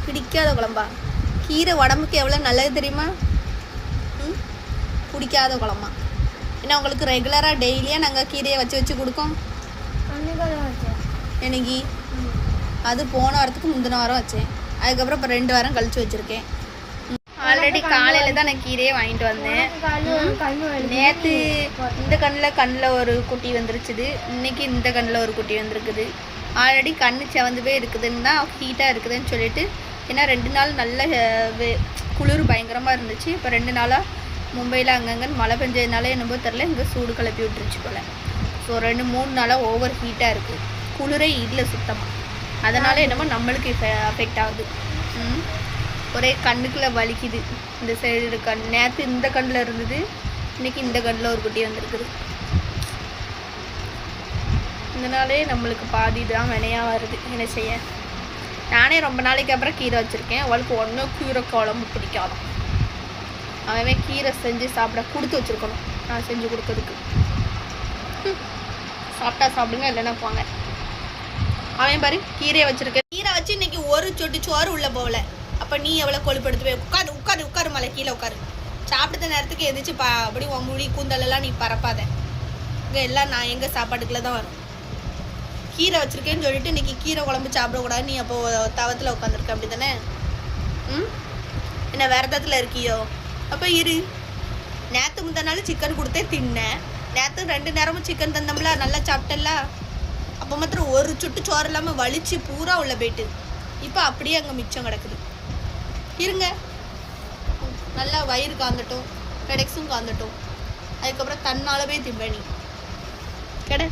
பிடிக்காத குழம்பா? கீரை உடம்புக்கு எவ்வளோ நல்லது தெரியுமா? பிடிக்காத குழம்பா? ஏன்னா உங்களுக்கு ரெகுலராக டெய்லியாக நாங்கள் கீரையை வச்சு கொடுக்கோம். எனக்கு அது போன வாரத்துக்கு முந்தின வாரம் வச்சேன். அதுக்கப்புறம் இப்போ 2 வாரம் கழிச்சு வச்சுருக்கேன். ஆல்ரெடி காலையில் தான் நான் கீரையே வாங்கிட்டு வந்தேன். நேற்று இந்த கண்ணில் ஒரு குட்டி வந்துருச்சுது. இன்றைக்கி இந்த கண்ணில் ஒரு குட்டி வந்துருக்குது. ஆல்ரெடி கண் செவந்து போய் இருக்குதுன்னு தான் ஹீட்டாக இருக்குதுன்னு சொல்லிட்டு, ஏன்னா 2 நாள் நல்ல குளிர் பயங்கரமாக இருந்துச்சு. இப்போ 2 நாளாக மும்பையில் அங்கங்கன்னு மழை பெஞ்சதுனால என்னமோ தெரில, இங்கே சூடு கிளப்பி விட்டுருச்சு போல். ஸோ 2-3 நாளாக ஓவர் ஹீட்டாக இருக்குது. குளிரே இல்லை சுத்தமாக. அதனால் என்னமோ நம்மளுக்கு அஃபெக்ட் ஆகுது. ஒரே கண்ணுக்குள்ளே வலிக்குது. இந்த சைடு கண் நேற்று இந்த கண்ணில் இருந்தது, இன்றைக்கி இந்த கண்ணில் ஒரு குட்டி வந்திருக்குது. இதனாலே நம்மளுக்கு பாதி தான் வினையாக வருது. என்ன செய்ய? நானே ரொம்ப நாளைக்கு அப்புறம் கீரை வச்சுருக்கேன். அவளுக்கு ஒன்றும் கீரை குழம்பு பிடிக்காதான். அவன் கீரை செஞ்சு சாப்பிட கொடுத்து வச்சுருக்கணும், நான் செஞ்சு கொடுக்கறதுக்கு. சாப்பிட்டா சாப்பிடுங்க, இல்லைன்னா போங்க. அவன் பாரு கீரையை வச்சுருக்கேன். கீரை வச்சு இன்றைக்கி ஒரு சொட்டு சோறு உள்ளே போகல. அப்போ நீ எவ்வளோ கொழுப்படுத்து போய் உட்காரு மலை கீழே உட்காரு. சாப்பிட்ட நேரத்துக்கு எதிர்த்து அப்படி உன் முடி கூந்தலெல்லாம் நீ பரப்பாத. இங்கே எல்லாம் நான் எங்கள் சாப்பாட்டுக்குள்ளே தான் வரும். கீரை வச்சுருக்கேன்னு சொல்லிட்டு இன்றைக்கி கீரை குழம்பு சாப்பிடக்கூடாது. நீ அப்போது தவத்தில் உட்காந்துருக்க அப்படி தானே? என்ன விரதத்தில் இருக்கியோ? அப்போ இரு. நேற்று முந்தினாலும் சிக்கன் கொடுத்தே தின்னேன். நேற்று 2 நேரமும் சிக்கன் தந்தோம்ல, நல்லா சாப்பிட்டல. அப்போ மாத்திரம் ஒரு சுட்டு சோறு இல்லாமல் வலிச்சு பூரா உள்ள போயிட்டு இப்போ அப்படியே அங்கே மிச்சம் கிடக்குது. இருங்க, நல்லா வயிறு காந்துட்டோம், பெடெக்ஸும் காந்துட்டோம். அதுக்கப்புறம் தன்னாலவே திம்பனி கடை